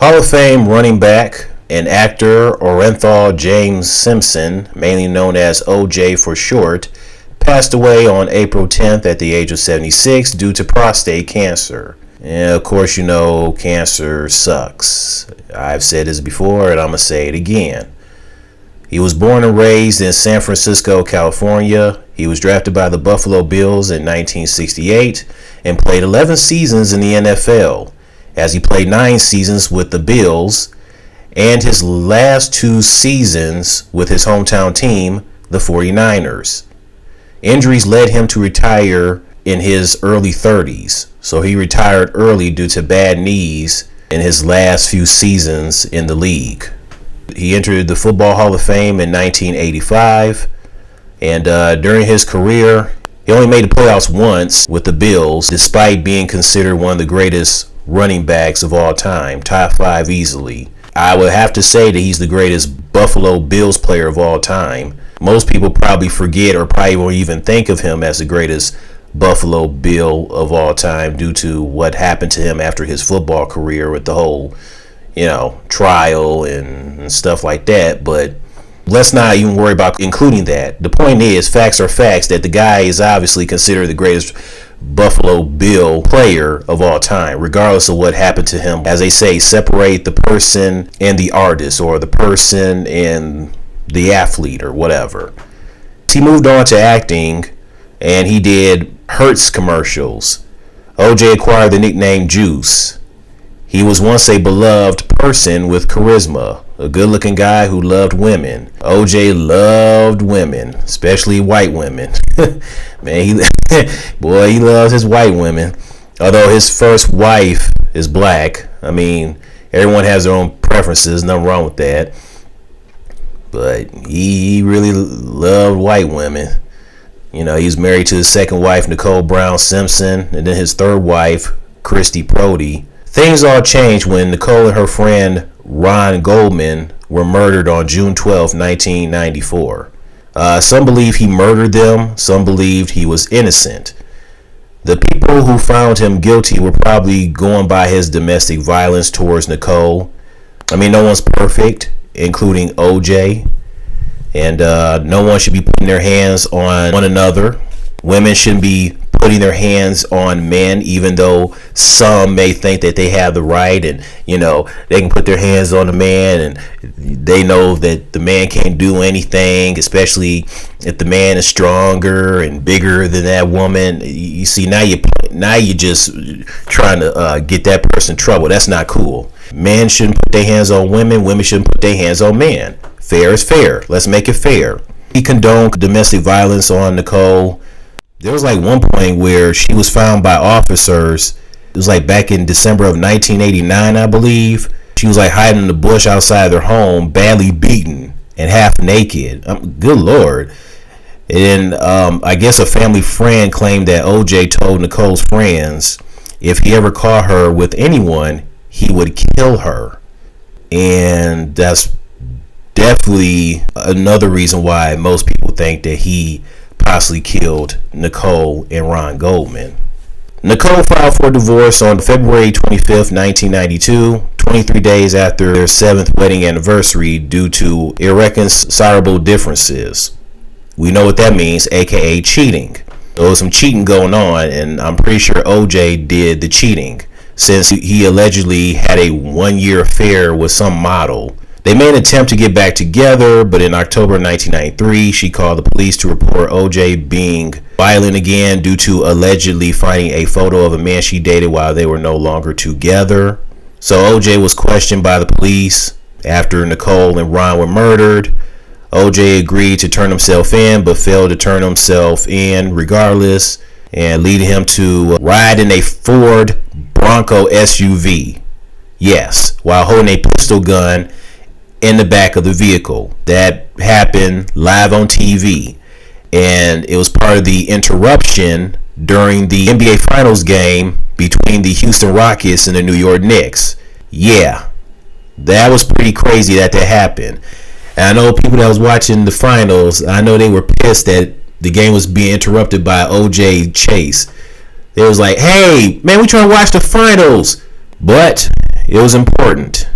Hall of Fame running back and actor Orenthal James Simpson, mainly known as OJ for short, passed away on April 10th at the age of 76 due to prostate cancer. And of course, you know, cancer sucks. I've said this before and I'm going to say it again. He was born and raised in San Francisco, California. He was drafted by the Buffalo Bills in 1968 and played 11 seasons in the NFL, as he played 9 seasons with the Bills and his last 2 seasons with his hometown team, the 49ers. Injuries led him to retire in his early 30s, so he retired early due to bad knees in his last few seasons in the league. He entered the Football Hall of Fame in 1985, and during his career, he only made the playoffs once with the Bills, despite being considered one of the greatest running backs of all time, top 5 easily. I would have to say that he's the greatest Buffalo Bills player of all time. Most people probably forget or probably won't even think of him as the greatest Buffalo Bill of all time due to what happened to him after his football career with the whole, trial and stuff like that. But let's not even worry about including that. The point is, facts are facts, that the guy is obviously considered the greatest Buffalo Bill player of all time, regardless of what happened to him. As they say, separate the person and the artist, or the person and the athlete, or whatever. He moved on to acting, and he did Hertz commercials. OJ acquired the nickname Juice. He was once a beloved person with charisma, a good-looking guy who loved women. OJ loved women, especially white women. Man, he loves his white women. Although his first wife is black. I mean, everyone has their own preferences, nothing wrong with that. But he really loved white women. He was married to his second wife, Nicole Brown Simpson, and then his third wife, Christy Prody. Things all changed when Nicole and her friend Ron Goldman were murdered on June 12, 1994. Some believe he murdered them. Some believed he was innocent. The people who found him guilty were probably going by his domestic violence towards Nicole. I mean, no one's perfect, including OJ. And no one should be putting their hands on one another. Women shouldn't be putting their hands on men, even though some may think that they have the right, and they can put their hands on a man and they know that the man can't do anything, especially if the man is stronger and bigger than that woman. You see, now you're just trying to get that person in trouble. That's not cool. Men shouldn't put their hands on women. Women shouldn't put their hands on men. Fair is fair. Let's make it fair. He condoned domestic violence on Nicole. There was like one point where she was found by officers. It was like back in December of 1989, I believe. She was like hiding in the bush outside their home, badly beaten and half naked. Good Lord. And I guess a family friend claimed that OJ told Nicole's friends if he ever caught her with anyone, he would kill her. And that's definitely another reason why most people think that he possibly killed Nicole and Ron Goldman. Nicole filed for divorce on February 25th, 1992, 23 days after their 7th wedding anniversary, due to irreconcilable differences. We know what that means, aka cheating. There was some cheating going on, and I'm pretty sure OJ did the cheating, since he allegedly had a 1-year affair with some model. They made an attempt to get back together, but in October 1993, she called the police to report OJ being violent again due to allegedly finding a photo of a man she dated while they were no longer together. So OJ was questioned by the police after Nicole and Ron were murdered. OJ agreed to turn himself in, but failed to turn himself in regardless, and leading him to ride in a Ford Bronco SUV. Yes, while holding a pistol gun in the back of the vehicle. That happened live on TV, and it was part of the interruption during the NBA Finals game between the Houston Rockets and the New York Knicks. Yeah, that was pretty crazy that happened. And I know people that was watching the finals, I know they were pissed that the game was being interrupted by OJ Chase. They was like, hey man, we trying to watch the finals. But It was important.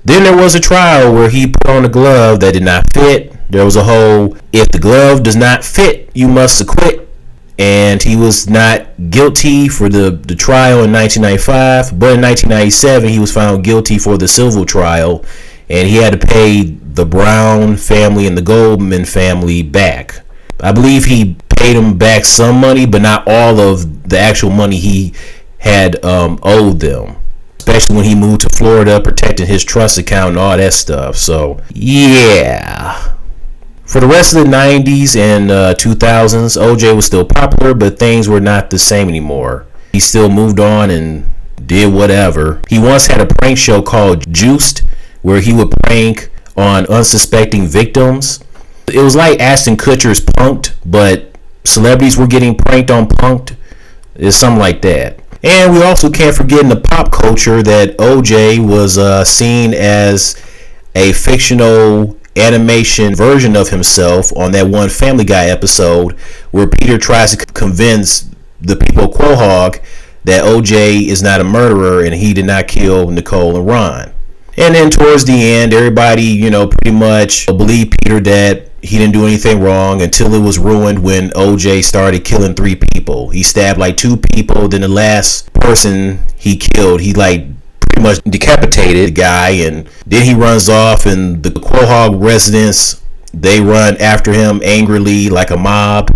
Then there was a trial where he put on a glove that did not fit. There was a whole, if the glove does not fit, you must acquit. And he was not guilty for the trial in 1995, but in 1997 he was found guilty for the civil trial, and he had to pay the Brown family and the Goldman family back. I believe he paid them back some money, but not all of the actual money he had owed them, especially when he moved to Florida, protecting his trust account and all that stuff. So yeah. For the rest of the 90s and 2000s, OJ was still popular, but things were not the same anymore. He still moved on and did whatever. He once had a prank show called Juiced, where he would prank on unsuspecting victims. It was like Ashton Kutcher's Punk'd, but celebrities were getting pranked on Punk'd. It's something like that. And we also can't forget in the pop culture that OJ was seen as a fictional animation version of himself on that one Family Guy episode where Peter tries to convince the people of Quahog that OJ is not a murderer and he did not kill Nicole and Ron. And then towards the end, everybody, pretty much believed Peter that he didn't do anything wrong until it was ruined when OJ started killing 3 people. He stabbed like 2 people, then the last person he killed, he pretty much decapitated the guy, and then he runs off, and the Quahog residents, they run after him angrily like a mob.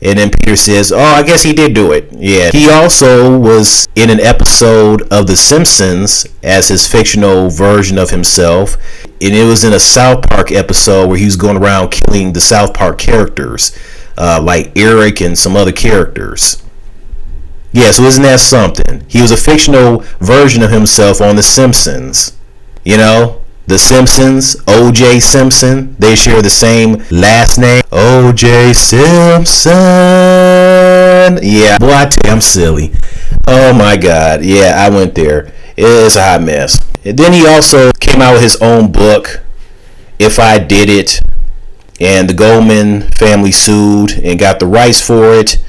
And then Peter says, oh, I guess he did do it. Yeah. He also was in an episode of The Simpsons as his fictional version of himself. And it was in a South Park episode where he was going around killing the South Park characters, like Eric and some other characters. Yeah, so isn't that something? He was a fictional version of himself on The Simpsons. The Simpsons, O.J. Simpson, they share the same last name. O.J. Simpson. Yeah, boy, I tell you, I'm silly. Oh my God. Yeah, I went there. It's a hot mess. And then he also came out with his own book, If I Did It. And the Goldman family sued and got the rights for it.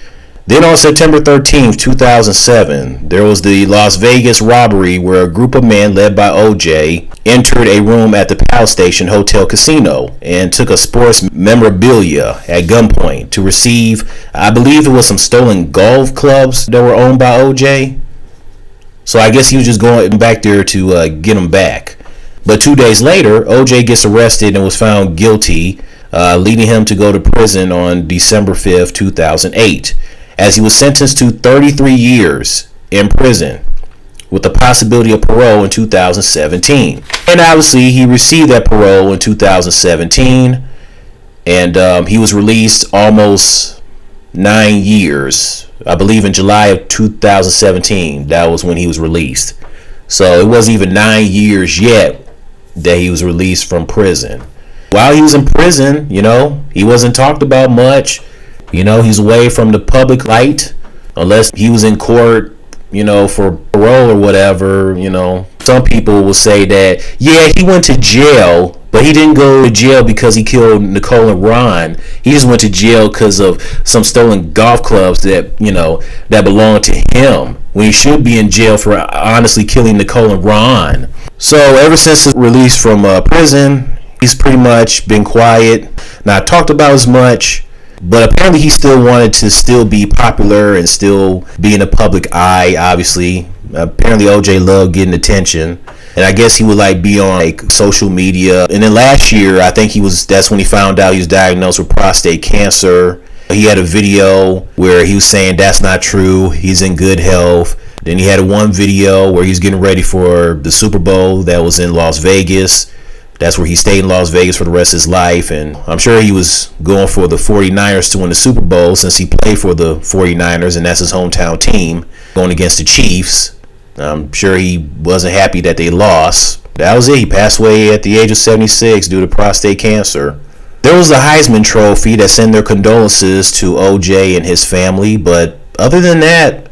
Then on September 13th, 2007, there was the Las Vegas robbery where a group of men led by OJ entered a room at the Palace Station Hotel Casino and took a sports memorabilia at gunpoint to receive, I believe it was some stolen golf clubs that were owned by OJ. So I guess he was just going back there to get them back. But 2 days later, OJ gets arrested and was found guilty, leading him to go to prison on December 5th, 2008. As he was sentenced to 33 years in prison with the possibility of parole in 2017. And obviously he received that parole in 2017, and he was released almost 9 years. I believe in July of 2017, that was when he was released. So it wasn't even 9 years yet that he was released from prison. While he was in prison, he wasn't talked about much. He's away from the public light unless he was in court, for parole or whatever. Some people will say that, yeah, he went to jail, but he didn't go to jail because he killed Nicole and Ron. He just went to jail because of some stolen golf clubs that, that belonged to him, when he should be in jail for honestly killing Nicole and Ron. So ever since his release from prison, he's pretty much been quiet, not talked about as much. But apparently he still wanted to still be popular and still be in the public eye, obviously. Apparently OJ loved getting attention. And I guess he would be on social media. And then last year, I think that's when he found out he was diagnosed with prostate cancer. He had a video where he was saying that's not true. He's in good health. Then he had one video where he's getting ready for the Super Bowl that was in Las Vegas. That's where he stayed in Las Vegas for the rest of his life. And I'm sure he was going for the 49ers to win the Super Bowl since he played for the 49ers, and that's his hometown team, going against the Chiefs. I'm sure he wasn't happy that they lost. That was it. He passed away at the age of 76 due to prostate cancer. There was the Heisman Trophy that sent their condolences to OJ and his family. But other than that,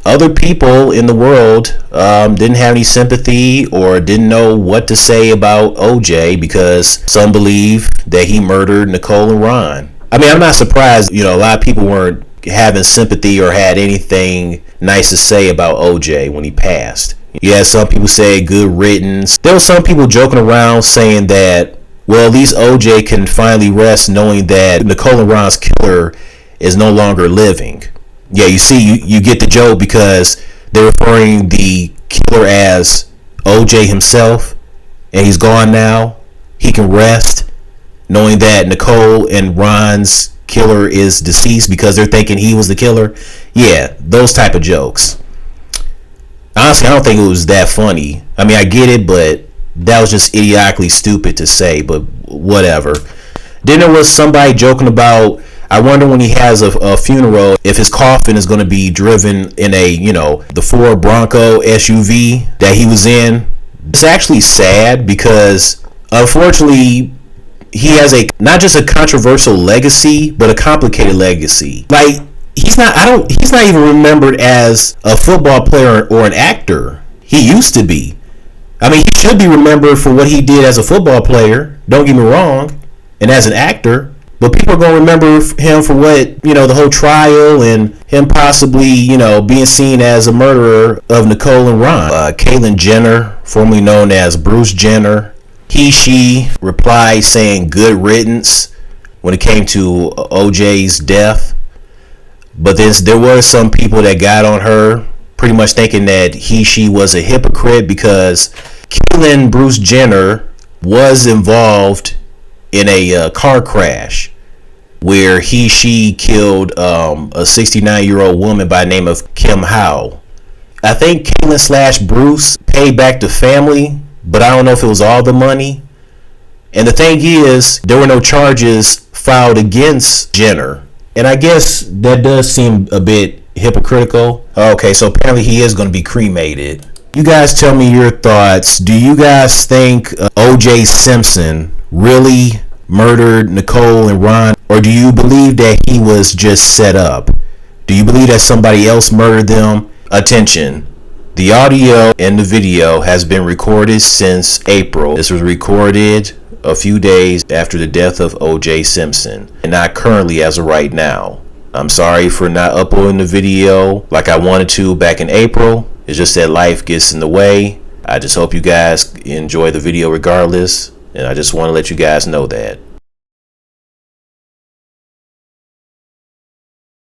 other people in the world didn't have any sympathy or didn't know what to say about OJ because some believe that he murdered Nicole and Ron. I mean, I'm not surprised, a lot of people weren't having sympathy or had anything nice to say about OJ when he passed. Yeah, some people say good riddance. There were some people joking around saying that, well, at least OJ can finally rest knowing that Nicole and Ron's killer is no longer living. Yeah, you see, you get the joke because they're referring the killer as OJ himself, and he's gone now. He can rest knowing that Nicole and Ron's killer is deceased because they're thinking he was the killer. Yeah, those type of jokes. Honestly, I don't think it was that funny. I mean, I get it, but that was just idiotically stupid to say, but whatever. Then there was somebody joking about, I wonder when he has a funeral, if his coffin is going to be driven in a, the Ford Bronco SUV that he was in. It's actually sad because, unfortunately, he has not just a controversial legacy, but a complicated legacy. Like, he's not even remembered as a football player or an actor. He used to be. I mean, he should be remembered for what he did as a football player, don't get me wrong, and as an actor. But people are going to remember him for what, the whole trial and him possibly, being seen as a murderer of Nicole and Ron. Caitlyn Jenner, formerly known as Bruce Jenner, she replied saying good riddance when it came to OJ's death. But then there were some people that got on her, pretty much thinking that she was a hypocrite because Caitlyn Bruce Jenner was involved in a car crash where she killed a 69-year-old woman by the name of Kim Howe. I think Caitlyn / Bruce paid back the family, but I don't know if it was all the money. And the thing is, there were no charges filed against Jenner. And I guess that does seem a bit hypocritical. Okay, so apparently he is going to be cremated. You guys tell me your thoughts. Do you guys think O.J. Simpson really murdered Nicole and Ron? Or do you believe that he was just set up? Do you believe that somebody else murdered them? Attention. The audio and the video has been recorded since April. This was recorded a few days after the death of O.J. Simpson, and not currently as of right now. I'm sorry for not uploading the video like I wanted to back in April. It's just that life gets in the way. I just hope you guys enjoy the video regardless, and I just want to let you guys know that.